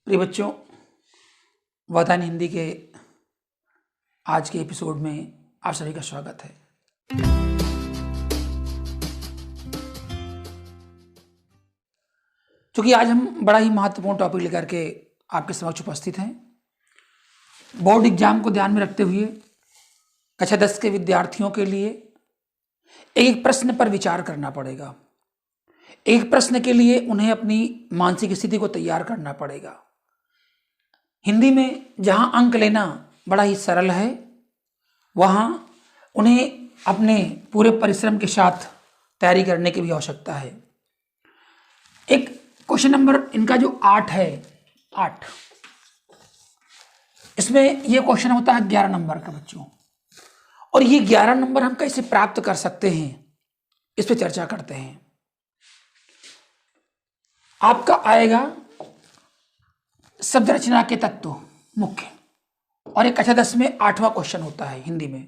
प्रिय बच्चों, वतन हिंदी के आज के एपिसोड में आप सभी का स्वागत है। क्योंकि आज हम बड़ा ही महत्वपूर्ण टॉपिक लेकर के आपके समक्ष उपस्थित हैं। बोर्ड एग्जाम को ध्यान में रखते हुए कक्षा 10 के विद्यार्थियों के लिए एक प्रश्न पर विचार करना पड़ेगा। एक प्रश्न के लिए उन्हें अपनी मानसिक स्थिति को तैयार करना पड़ेगा। हिंदी में जहां अंक लेना बड़ा ही सरल है, वहां उन्हें अपने पूरे परिश्रम के साथ तैयारी करने की भी आवश्यकता है। एक क्वेश्चन नंबर इनका जो 8 है, 8, इसमें यह क्वेश्चन होता है 11 नंबर का बच्चों। और ये 11 नंबर हम कैसे प्राप्त कर सकते हैं, इस पर चर्चा करते हैं। आपका आएगा शब्द रचना के तत्व मुख्य, और एक कक्षा 10 में 8वां क्वेश्चन होता है हिंदी में।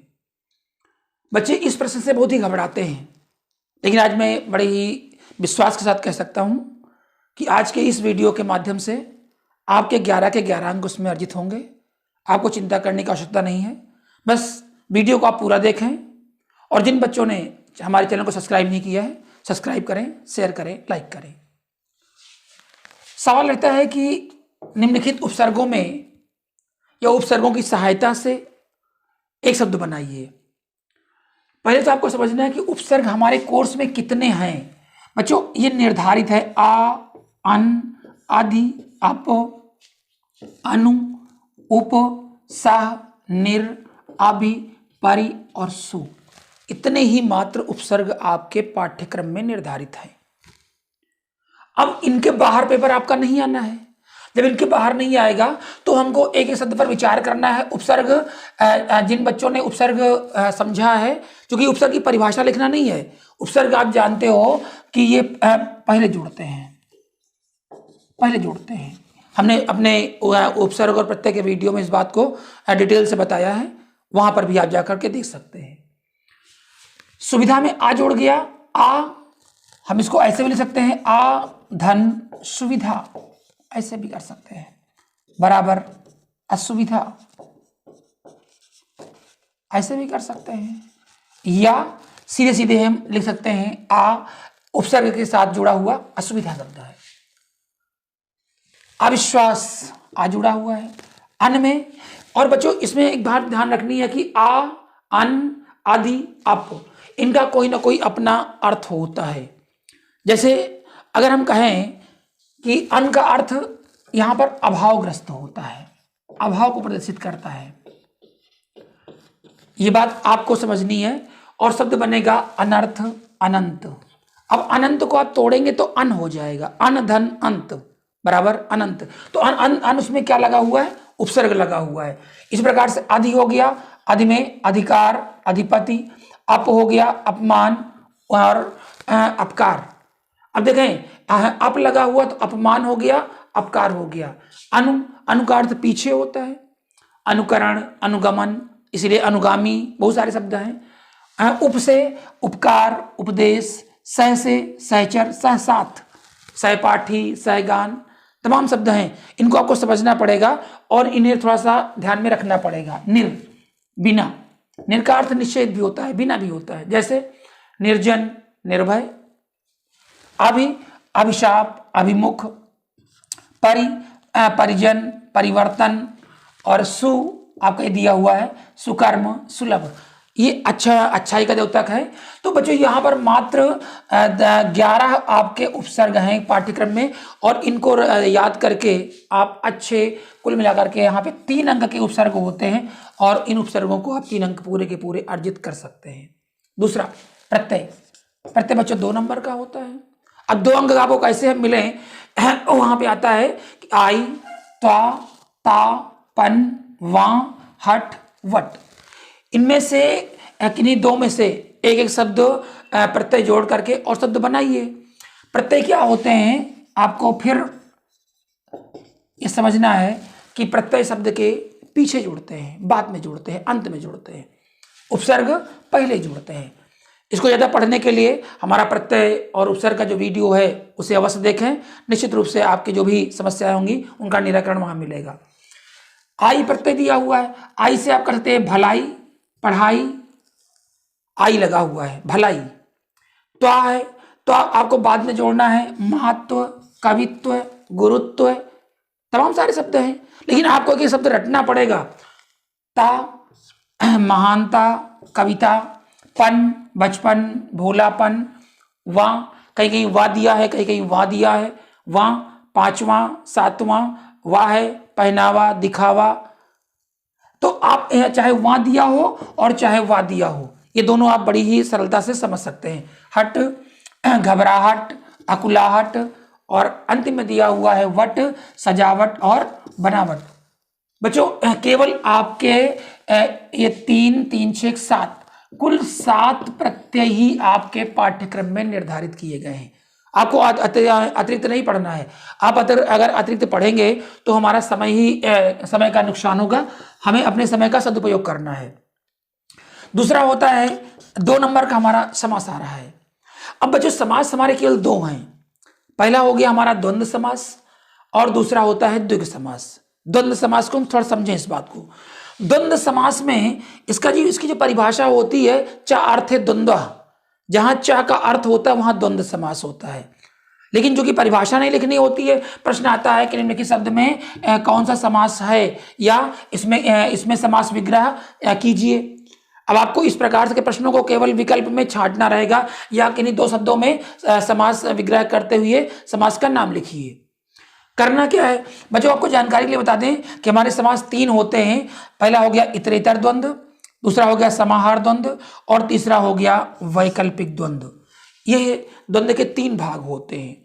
बच्चे इस प्रश्न से बहुत ही घबराते हैं, लेकिन आज मैं बड़े ही विश्वास के साथ कह सकता हूं कि आज के इस वीडियो के माध्यम से आपके 11 के 11 अंक उसमें अर्जित होंगे। आपको चिंता करने की आवश्यकता नहीं है। बस वीडियो को आप पूरा देखें, और जिन बच्चों ने हमारे चैनल को सब्सक्राइब नहीं किया है, सब्सक्राइब करें, शेयर करें, लाइक करें। सवाल रहता है कि निम्नलिखित उपसर्गों में या उपसर्गों की सहायता से एक शब्द बनाइए। पहले तो आपको समझना है कि उपसर्ग हमारे कोर्स में कितने हैं। बच्चों, ये निर्धारित है। आ, अन, आदि, अप, अनु, उप, सह, निर, अभि, परि और सु। इतने ही मात्र उपसर्ग आपके पाठ्यक्रम में निर्धारित है। अब इनके बाहर पेपर आपका नहीं आना है। जब इनके बाहर नहीं आएगा तो हमको एक एक शब्द पर विचार करना है। उपसर्ग, जिन बच्चों ने उपसर्ग समझा है, क्योंकि उपसर्ग की परिभाषा लिखना नहीं है। उपसर्ग आप जानते हो कि ये पहले जोड़ते हैं। हमने अपने उपसर्ग और प्रत्यय के वीडियो में इस बात को डिटेल से बताया है, वहां पर भी आप जाकर के देख सकते हैं। सुविधा में आ जोड़ गया। आ हम इसको ऐसे भी लिख सकते हैं, आ धन सुविधा, ऐसे भी कर सकते हैं, बराबर असुविधा, ऐसे भी कर सकते हैं। या सीधे सीधे हम लिख सकते हैं, आ उपसर्ग के साथ जुड़ा हुआ असुविधा शब्द है। अविश्वास आ जुड़ा हुआ है अन में। और बच्चों, इसमें एक बात ध्यान रखनी है कि आ, अन, आदि, अप, इनका कोई ना कोई अपना अर्थ होता है। जैसे अगर हम कहें कि अन का अर्थ यहां पर अभावग्रस्त होता है, अभाव को प्रदर्शित करता है। यह बात आपको समझनी है। और शब्द बनेगा अनर्थ, अनंत। अब अनंत को आप तोड़ेंगे तो अन हो जाएगा। अन धन अंत बराबर अनंत। तो अन उसमें क्या लगा हुआ है? उपसर्ग लगा हुआ है। इस प्रकार से अधि हो गया, अधि में अधिकार, अधिपति। अप हो गया अपमान और अपकार। अब देखें, अप लगा हुआ तो अपमान हो गया, अपकार हो गया। अनु का अर्थ पीछे होता है। अनुकरण, अनुगमन, इसलिए अनुगामी, बहुत सारे शब्द हैं। उप से उपकार, उपदेश। सह से सहचर, सहसाथ, सहपाठी, सहगान, तमाम शब्द हैं। इनको आपको समझना पड़ेगा और इन्हें थोड़ा सा ध्यान में रखना पड़ेगा। निर, बिना। निर का अर्थ निषेध भी होता है, बिना भी होता है। जैसे निर्जन, निर्भय। अभि, अभिशाप, अभिमुख। परि, परिजन, परिवर्तन। और सु आपका दिया हुआ है सुकर्म, सुलभ। ये अच्छाई का द्योतक है। तो बच्चों, यहाँ पर मात्र 11 आपके उपसर्ग हैं पाठ्यक्रम में, और इनको याद करके आप अच्छे कुल मिलाकर के यहाँ पे 3 अंक के उपसर्ग होते हैं, और इन उपसर्गों को आप 3 अंक पूरे के पूरे अर्जित कर सकते हैं। दूसरा, प्रत्यय। प्रत्यय बच्चों 2 नंबर का होता है। अब 2 अंक आपको कैसे मिले, वहां पे आता है कि आई, त्वा, ता, पन, वा, हट, वट। इनमें से किन्हीं 2 में से एक एक शब्द प्रत्यय जोड़ करके और शब्द बनाइए। प्रत्यय क्या होते हैं, आपको फिर ये समझना है कि प्रत्यय शब्द के पीछे जोड़ते हैं, बाद में जोड़ते हैं, अंत में जोड़ते हैं। उपसर्ग पहले जोड़ते हैं। इसको ज़्यादा पढ़ने के लिए हमारा प्रत्यय और उपसर्ग का जो वीडियो है उसे अवश्य देखें। निश्चित रूप से आपकी जो भी समस्याएं होंगी उनका निराकरण वहां मिलेगा। आई प्रत्यय दिया हुआ है, आई से आप करते हैं भलाई, पढ़ाई, आई लगा हुआ है भलाई। त्वा है, तो आपको बाद में जोड़ना है महत्व, कवित्व, गुरुत्व, तमाम सारे शब्द हैं, लेकिन आपको एक शब्द रटना पड़ेगा। ता महानता, कविता, पन बचपन, भोलापन, वां कहीं कहीं वा दिया है, कहीं कहीं वा दिया है, वां पांचवा, सातवां, वाह है पहनावा, दिखावा। तो आप चाहे वां दिया हो और चाहे वा दिया हो, ये दोनों आप बड़ी ही सरलता से समझ सकते हैं। हट, घबराहट, अकुलाहट, और अंतिम में दिया हुआ है वट, सजावट और बनावट। बच्चों केवल आपके ये 3, 3, 6, 7 कुल 7 प्रत्यय ही आपके पाठ्यक्रम में निर्धारित किए गए हैं। आपको अतिरिक्त नहीं पढ़ना है। आप अगर अतिरिक्त पढ़ेंगे तो हमारा समय का नुकसान होगा। हमें अपने समय का सदुपयोग करना है। दूसरा होता है 2 नंबर का हमारा समास आ रहा है। अब बच्चों समास हमारे केवल 2 हैं। पहला हो गया हमारा द्वंद्व समास और दूसरा होता है द्विगु समास। द्वंद्व समास को हम थोड़ा समझें इस बात को। द्वंद्व समास में इसकी जो परिभाषा होती है, च अर्थे द्वंद्व, जहां च का अर्थ होता है वहां द्वंद्व समास होता है। लेकिन जो कि परिभाषा नहीं लिखनी होती है, प्रश्न आता है कि निम्नलिखित शब्द में कौन सा समास है, या इसमें समास विग्रह कीजिए। अब आपको इस प्रकार के प्रश्नों को केवल विकल्प में छांटना रहेगा, या किन्हीं 2 शब्दों में समास विग्रह करते हुए समास का नाम लिखिए। करना क्या है बच्चों, आपको जानकारी के लिए बता दें कि हमारे समास 3 होते हैं। पहला हो गया इतरेतर द्वंद्व, दूसरा हो गया समाहार द्वंद्व और तीसरा हो गया वैकल्पिक द्वंद्व। ये द्वंद्व के 3 भाग होते हैं।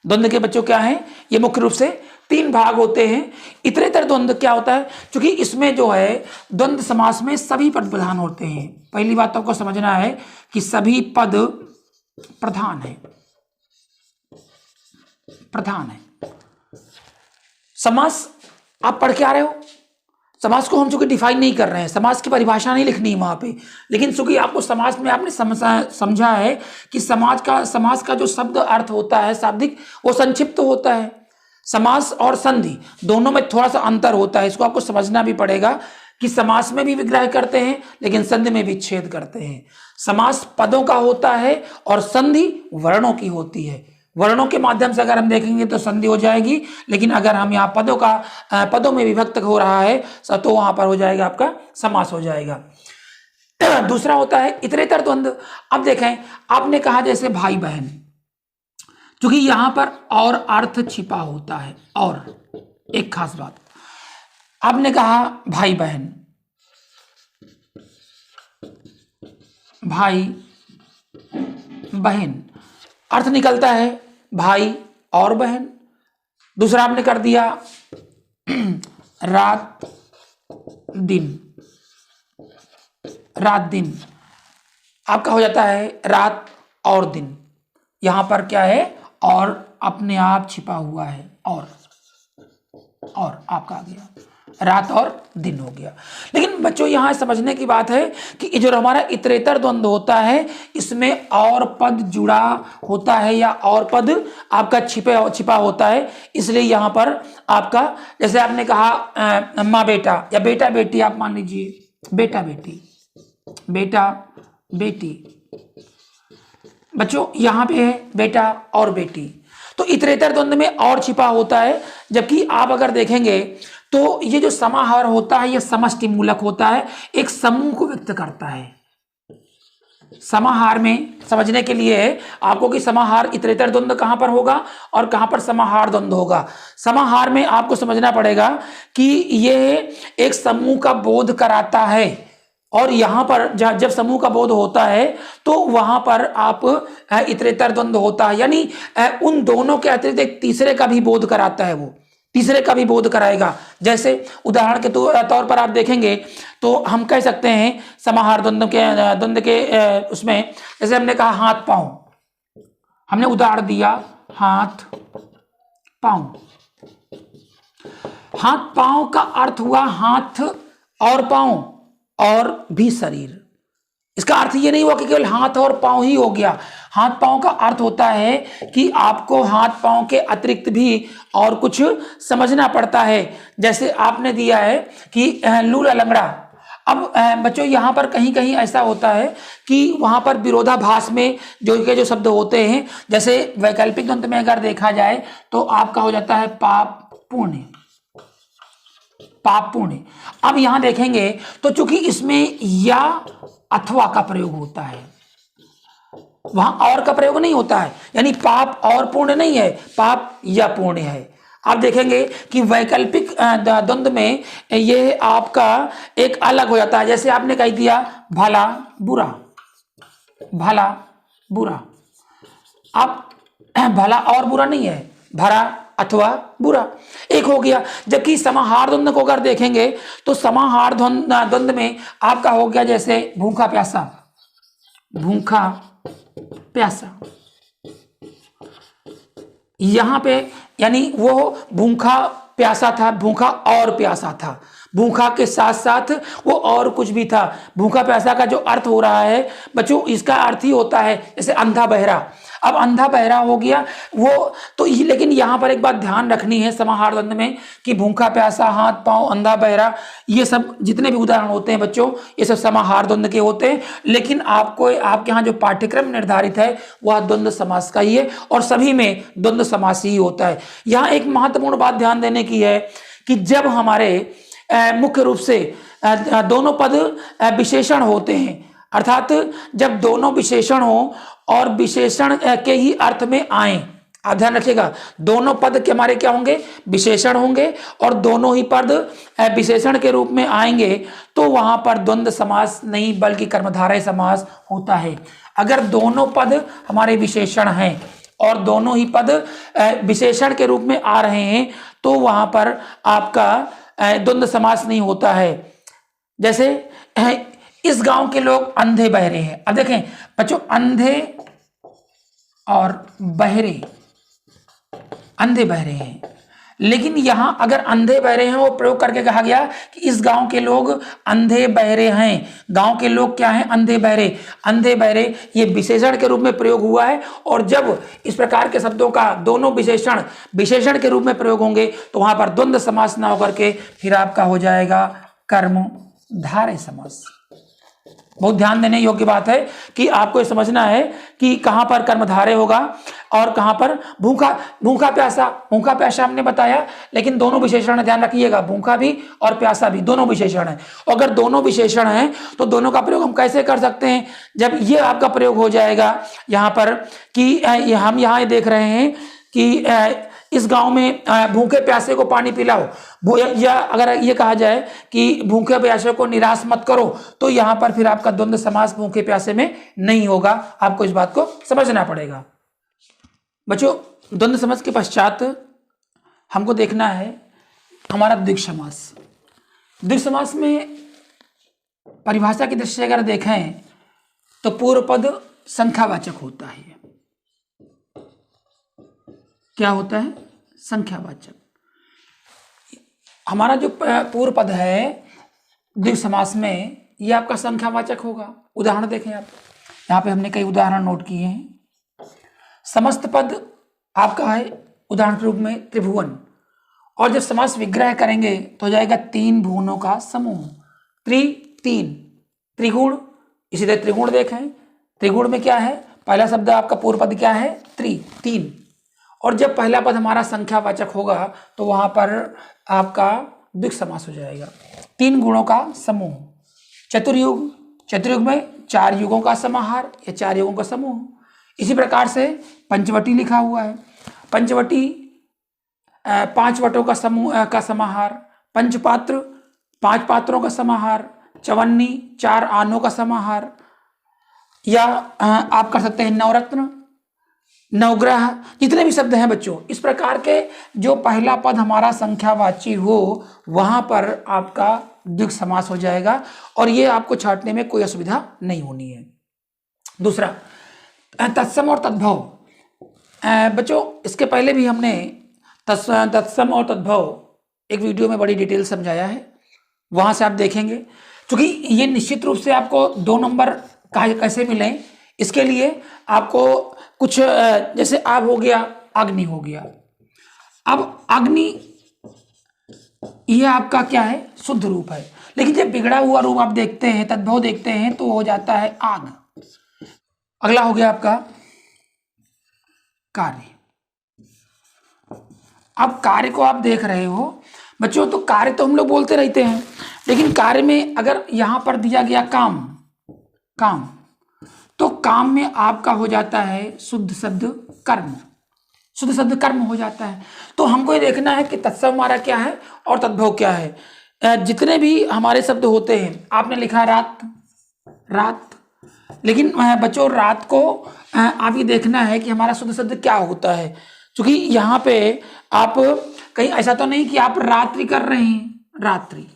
द्वंद्व के बच्चों क्या है, ये मुख्य रूप से 3 भाग होते हैं। इतरेतर द्वंद्व क्या होता है, क्योंकि इसमें जो है द्वंद्व समास में सभी पद प्रधान होते हैं। पहली बात तो आपको समझना है कि सभी पद प्रधान है, प्रधान है। समास आप पढ़ के आ रहे हो, समास को हम चूंकि डिफाइन नहीं कर रहे हैं, समास की परिभाषा नहीं लिखनी है वहां पे, लेकिन चूंकि आपको समास में आपने समझा है कि समास का जो शब्द अर्थ होता है शाब्दिक, वो संक्षिप्त होता है। समास और संधि दोनों में थोड़ा सा अंतर होता है, इसको आपको समझना भी पड़ेगा कि समास में भी विग्रह करते हैं लेकिन संधि में भी छेद करते हैं। समास पदों का होता है और संधि वर्णों की होती है। वर्णों के माध्यम से अगर हम देखेंगे तो संधि हो जाएगी, लेकिन अगर हम यहाँ पदों में विभक्त हो रहा है तो वहां पर हो जाएगा आपका समास हो जाएगा। दूसरा होता है इतरेतर द्वंद्व। अब देखें, आपने कहा जैसे भाई बहन, क्योंकि यहां पर और अर्थ छिपा होता है। और एक खास बात, आपने कहा भाई बहन, भाई बहन, अर्थ निकलता है भाई और बहन। दूसरा आपने कर दिया रात दिन, रात दिन, आपका हो जाता है रात और दिन। यहां पर क्या है, और अपने आप छिपा हुआ है, और आपका आ गया रात और दिन हो गया। लेकिन बच्चों यहां समझने की बात है कि जो हमारा इतरेतर द्वंद्व होता है इसमें और पद जुड़ा होता है या और पद आपका छिपा होता है। इसलिए यहां पर आपका, जैसे आपने कहा माँ बेटा या बेटा बेटी, आप मान लीजिए बेटा बेटी, बेटा बेटी। बच्चों यहां पे है बेटा और बेटी, तो इतरेतर द्वंद्व में और छिपा होता है। जबकि आप अगर देखेंगे तो ये जो समाहार होता है ये समष्टि मूलक होता है, एक समूह को व्यक्त करता है। समाहार में समझने के लिए है आपको कि समाहार इतरेतर द्वंद्व कहां पर होगा और कहां पर समाहार द्वंद्व होगा। समाहार में आपको समझना पड़ेगा कि ये एक समूह का बोध कराता है, और यहां पर जब समूह का बोध होता है तो वहां पर आप इतरेतर द्वंद्व होता है, यानी उन दोनों के अतिरिक्त एक तीसरे का भी बोध कराता है, वो तीसरे का भी बोध कराएगा। जैसे उदाहरण के तौर पर आप देखेंगे तो हम कह सकते हैं समाहार द्वंद्व के उसमें, जैसे हमने कहा हाथ पांव, हमने उदाहरण दिया हाथ पांव। हाथ पांव का अर्थ हुआ हाथ और पांव और भी शरीर, इसका अर्थ ये नहीं हुआ कि केवल हाथ और पांव ही हो गया। हाथ पांव का अर्थ होता है कि आपको हाथ पांव के अतिरिक्त भी और कुछ समझना पड़ता है। जैसे आपने दिया है कि लूला लंगड़ा। अब बच्चों यहाँ पर कहीं कहीं ऐसा होता है कि वहां पर विरोधाभास में जो शब्द होते हैं, जैसे वैकल्पिक द्वंद्व में अगर देखा जाए तो आपका हो जाता है पाप पुण्य, पाप पुण्य। अब यहां देखेंगे तो चूंकि इसमें या अथवा का प्रयोग होता है, वहां और का प्रयोग नहीं होता है, यानी पाप और पुण्य नहीं है, पाप या पुण्य है। आप देखेंगे कि वैकल्पिक द्वंद्व में ये आपका एक अलग हो जाता है। जैसे आपने कह दिया भला बुरा, भला बुरा। अब भला और बुरा नहीं है, भला अथवा बुरा एक हो गया। जबकि समाहार द्वंद्व को अगर देखेंगे तो समाहार द्वंद्व में आपका हो गया जैसे भूखा प्यासा, भूखा प्यासा। यहां पे यानी वो भूखा प्यासा था, भूखा और प्यासा था, भूखा के साथ साथ वो और कुछ भी था। भूखा प्यासा का जो अर्थ हो रहा है बच्चों, इसका अर्थ ही होता है जैसे अंधा बहरा। अब अंधा बहरा हो गया वो तो, लेकिन यहां पर एक बात ध्यान रखनी है समाहार द्वंद्व में कि भूखा प्यासा, हाथ पांव, अंधा बहरा, ये सब जितने भी उदाहरण होते हैं बच्चों, ये सब समाहार द्वंद्व के होते हैं। लेकिन आपको आपके यहाँ जो पाठ्यक्रम निर्धारित है वह द्वंद्व समास का ही है और सभी में द्वंद्व समास ही होता है। यहाँ एक महत्वपूर्ण बात ध्यान देने की है कि जब हमारे मुख्य रूप से दोनों पद विशेषण होते हैं, अर्थात जब दोनों विशेषण हो और विशेषण के ही अर्थ में आए, आप ध्यान रखिएगा, दोनों पद के हमारे क्या होंगे, विशेषण होंगे और दोनों ही पद विशेषण के रूप में आएंगे, तो वहां पर द्वंद्व समास नहीं बल्कि कर्मधारय समास होता है। अगर दोनों पद हमारे विशेषण हैं और दोनों ही पद विशेषण के रूप में आ रहे हैं तो वहां पर आपका द्वंद्व समास नहीं होता है। जैसे इस गांव के लोग अंधे बहरे हैं। अब देखें बच्चों, अंधे और बहरे, अंधे बहरे हैं, लेकिन यहां अगर अंधे बहरे हैं वो प्रयोग करके कहा गया कि इस गांव के लोग अंधे बहरे हैं। गांव के लोग क्या हैं, अंधे बहरे। अंधे बहरे ये विशेषण के रूप में प्रयोग हुआ है और जब इस प्रकार के शब्दों का दोनों विशेषण विशेषण के रूप में प्रयोग होंगे तो वहां पर द्वंद्व समास ना होकर के फिर आपका हो जाएगा कर्मधारय समास। बहुत ध्यान देने योग्य बात है कि आपको ये समझना है कि कहां पर कर्मधारय होगा और कहां पर भूखा। भूखा प्यासा, भूखा प्यासा हमने बताया, लेकिन दोनों विशेषण है, ध्यान रखिएगा, भूखा भी और प्यासा भी दोनों विशेषण है। अगर दोनों विशेषण हैं तो दोनों का प्रयोग हम कैसे कर सकते हैं, जब ये आपका प्रयोग हो जाएगा यहां पर कि हम यहां देख रहे हैं कि इस गांव में भूखे प्यासे को पानी पिलाओ, या अगर ये कहा जाए कि भूखे प्यासे को निराश मत करो, तो यहां पर फिर आपका द्वंद्व समास भूखे प्यासे में नहीं होगा। आपको इस बात को समझना पड़ेगा। बच्चों, द्वंद्व समास के पश्चात हमको देखना है हमारा द्विग समास। द्विग समास में परिभाषा की दृष्टि से अगर देखें तो पूर्व पद संख्यावाचक होता है। क्या होता है, संख्यावाचक। हमारा जो पूर्व पद है द्विग समास में ये आपका संख्यावाचक होगा। उदाहरण देखें आप, यहाँ पे हमने कई उदाहरण नोट किए हैं। समस्त पद आपका है उदाहरण के रूप में त्रिभुवन, और जब समास विग्रह करेंगे तो हो जाएगा तीन भुवनों का समूह। तीन त्रिगुण, इसी तरह त्रिगुण देखें, त्रिगुण में क्या है, पहला शब्द आपका पूर्व पद क्या है, तीन, और जब पहला पद हमारा संख्यावाचक होगा तो वहां पर आपका द्विग समास हो जाएगा। तीन गुणों का समूह। चतुर्युग, चतुर्युग में चार युगों का समाहार या चार युगों का समूह। इसी प्रकार से पंचवटी लिखा हुआ है, पंचवटी पांच वटों का समूह का समाहार। पंचपात्र, पांच पात्रों का समाहार। चवन्नी, चार आनों का समाहार। या आप कर सकते हैं नवरत्न, नवग्रह, जितने भी शब्द हैं बच्चों, इस प्रकार के जो पहला पद हमारा संख्यावाची हो वहां पर आपका द्विग समास हो जाएगा और ये आपको छांटने में कोई असुविधा नहीं होनी है। दूसरा, तत्सम और तद्भव। बच्चों, इसके पहले भी हमने तत्सम और तद्भव एक वीडियो में बड़ी डिटेल समझाया है, वहां से आप देखेंगे। क्योंकि ये निश्चित रूप से आपको 2 नंबर कैसे मिलें, इसके लिए आपको कुछ जैसे आग हो गया, अग्नि हो गया। अब अग्नि ये आपका क्या है, शुद्ध रूप है, लेकिन जब बिगड़ा हुआ रूप आप देखते हैं, तद्भव देखते हैं, तो हो जाता है आग। अगला हो गया आपका कार्य। अब कार्य को आप देख रहे हो बच्चों, तो कार्य तो हम लोग बोलते रहते हैं, लेकिन कार्य में अगर यहां पर दिया गया काम, काम, तो काम में आपका हो जाता है शुद्ध शब्द कर्म, शुद्ध शब्द कर्म हो जाता है। तो हमको ये देखना है कि तत्सम हमारा क्या है और तद्भव क्या है। जितने भी हमारे शब्द होते हैं, आपने लिखा रात, रात, लेकिन बच्चों रात को आप ये देखना है कि हमारा शुद्ध शब्द क्या होता है, क्योंकि यहाँ पे आप कहीं ऐसा तो नहीं कि आप रात्रि कर रहे हैं, रात्रि।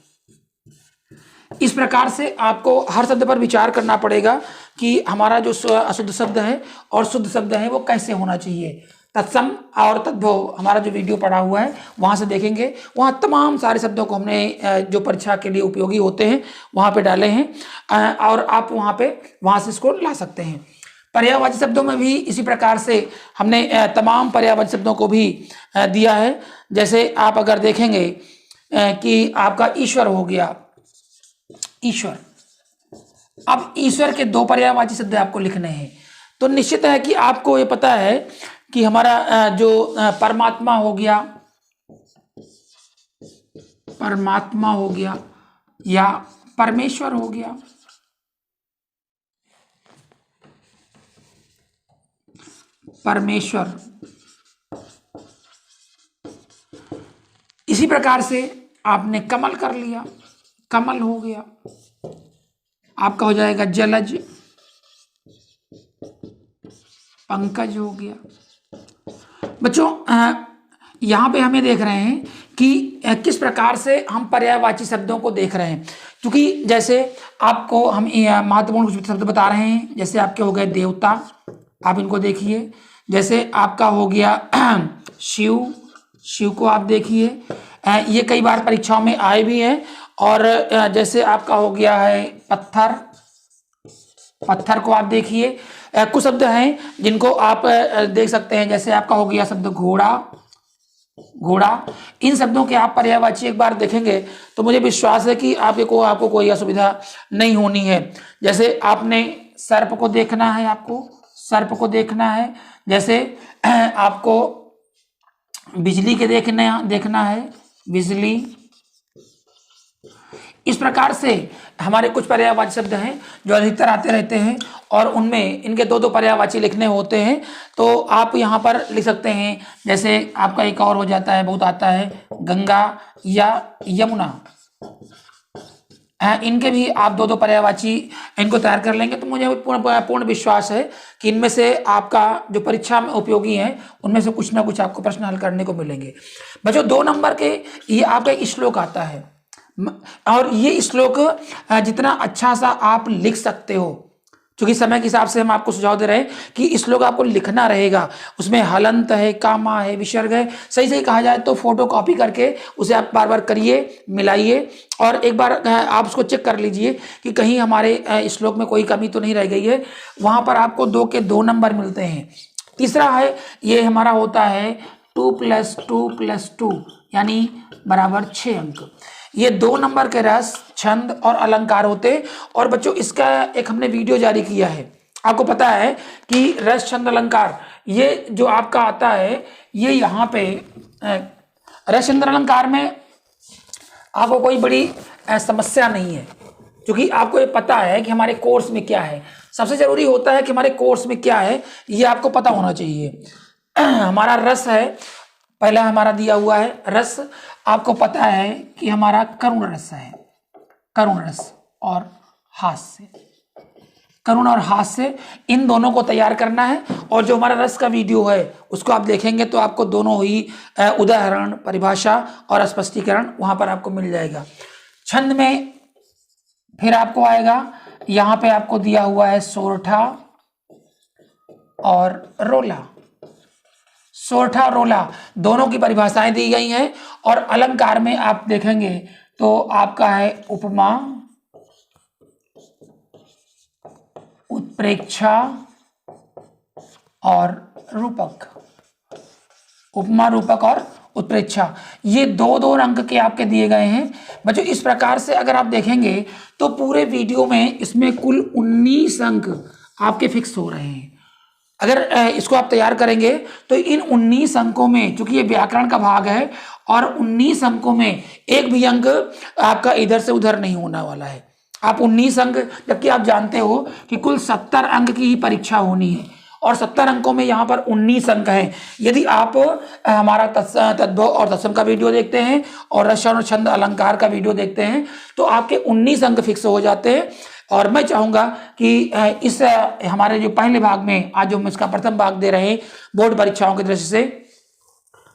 इस प्रकार से आपको हर शब्द पर विचार करना पड़ेगा कि हमारा जो अशुद्ध शब्द है और शुद्ध शब्द है वो कैसे होना चाहिए। तत्सम और तद्भव हमारा जो वीडियो पड़ा हुआ है वहाँ से देखेंगे, वहाँ तमाम सारे शब्दों को हमने जो परीक्षा के लिए उपयोगी होते हैं वहाँ पे डाले हैं, और आप वहाँ से इसको ला सकते हैं। पर्यायवाची शब्दों में भी इसी प्रकार से हमने तमाम पर्यायवाची शब्दों को भी दिया है। जैसे आप अगर देखेंगे कि आपका ईश्वर हो गया, ईश्वर। अब ईश्वर के दो पर्यायवाची शब्द आपको लिखने हैं, तो निश्चित है कि आपको ये पता है कि हमारा जो परमात्मा हो गया, परमात्मा हो गया या परमेश्वर हो गया, परमेश्वर। इसी प्रकार से आपने कमल कर लिया, कमल हो गया, आपका हो जाएगा जलज, पंकज हो गया। बच्चों यहाँ पे हमें देख रहे हैं कि किस प्रकार से हम पर्यायवाची शब्दों को देख रहे हैं, क्योंकि जैसे आपको हम महत्वपूर्ण कुछ शब्द बता रहे हैं। जैसे आपके हो गए देवता, आप इनको देखिए। जैसे आपका हो गया शिव, शिव को आप देखिए, ये कई बार परीक्षाओं में आए भी हैं। और जैसे आपका हो गया है पत्थर, पत्थर को आप देखिए। कुछ शब्द हैं जिनको आप देख सकते हैं, जैसे आपका हो गया शब्द घोड़ा, घोड़ा। इन शब्दों के आप पर्यायवाची एक बार देखेंगे तो मुझे विश्वास है कि आपको कोई असुविधा नहीं होनी है। जैसे आपने सर्प को देखना है, आपको सर्प को देखना है। जैसे आपको बिजली के देखना है, बिजली। इस प्रकार से हमारे कुछ पर्यायवाची शब्द हैं जो अधिकतर आते रहते हैं, और उनमें इनके दो दो पर्यायवाची लिखने होते हैं। तो आप यहाँ पर लिख सकते हैं। जैसे आपका एक और हो जाता है, बहुत आता है, गंगा या यमुना। इनके भी आप दो दो पर्यायवाची इनको तैयार कर लेंगे तो मुझे पूर्ण विश्वास है कि इनमें से आपका जो परीक्षा में उपयोगी है उनमें से कुछ ना कुछ आपको प्रश्न हल करने को मिलेंगे। बच्चों 2 नंबर के ये आपका एक श्लोक आता है, और ये श्लोक जितना अच्छा सा आप लिख सकते हो, क्योंकि समय के हिसाब से हम आपको सुझाव दे रहे हैं कि श्लोक आपको लिखना रहेगा। उसमें हलंत है, कामा है, विसर्ग है। सही सही कहा जाए तो फोटो कॉपी करके उसे आप बार बार करिए, मिलाइए, और एक बार आप उसको चेक कर लीजिए कि कहीं हमारे श्लोक में कोई कमी तो नहीं रह गई है। वहाँ पर आपको 2 के 2 नंबर मिलते हैं। तीसरा है, ये हमारा होता है 2 + 2 + 2 यानी बराबर 6 अंक। ये 2 नंबर के रस, छंद और अलंकार होते हैं। और बच्चों इसका एक हमने वीडियो जारी किया है। आपको पता है कि रस, छंद, अलंकार ये जो आपका आता है, ये यहाँ पे रस, छंद, अलंकार में आपको कोई बड़ी समस्या नहीं है, क्योंकि आपको ये पता है कि हमारे कोर्स में क्या है। सबसे जरूरी होता है कि हमारे कोर्स में क्या है ये आपको पता होना चाहिए। हमारा रस है, पहला हमारा दिया हुआ है रस। आपको पता है कि हमारा करुण रस है, करुण रस और हास्य, करुण और हास्य, इन दोनों को तैयार करना है। और जो हमारा रस का वीडियो है उसको आप देखेंगे तो आपको दोनों ही उदाहरण, परिभाषा और स्पष्टीकरण वहां पर आपको मिल जाएगा। छंद में फिर आपको आएगा, यहाँ पे आपको दिया हुआ है सोरठा और रोला। सोरठा और रोला दोनों की परिभाषाएं दी गई हैं। और अलंकार में आप देखेंगे तो आपका है उपमा, उत्प्रेक्षा और रूपक, उपमा रूपक और उत्प्रेक्षा, ये दो दो अंक के आपके दिए गए हैं बच्चों। इस प्रकार से अगर आप देखेंगे तो पूरे वीडियो में इसमें कुल 19 अंक आपके फिक्स हो रहे हैं। अगर इसको आप तैयार करेंगे तो इन 19 अंकों में, चूंकि ये व्याकरण का भाग है, और 19 अंकों में एक भी अंक आपका इधर से उधर नहीं होने वाला है। आप 19 अंक, जबकि आप जानते हो कि कुल 70 अंक की ही परीक्षा होनी है और 70 अंकों में यहाँ पर 19 अंक हैं। यदि आप हमारा तद्भव और तत्सम का वीडियो देखते हैं और रस और छंद अलंकार का वीडियो देखते हैं तो आपके 19 अंक फिक्स हो जाते हैं। और मैं चाहूँगा कि इस हमारे जो पहले भाग में, आज जो हम इसका प्रथम भाग दे रहे हैं बोर्ड परीक्षाओं की दृष्टि से,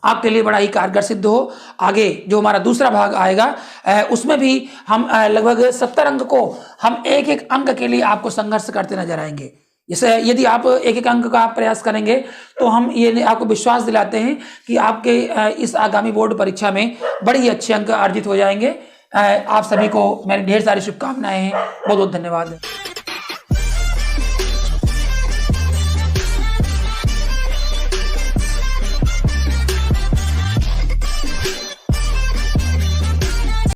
आपके लिए बड़ा ही कारगर सिद्ध हो। आगे जो हमारा दूसरा भाग आएगा उसमें भी हम लगभग 70 अंक को हम एक एक अंक के लिए आपको संघर्ष करते नजर आएंगे। जैसे यदि आप एक एक अंक का आप प्रयास करेंगे तो हम ये आपको विश्वास दिलाते हैं कि आपके इस आगामी बोर्ड परीक्षा में बड़े ही अच्छे अंक अर्जित हो जाएंगे। आप सभी को मेरी ढेर सारी शुभकामनाएं हैं। बहुत बहुत धन्यवाद।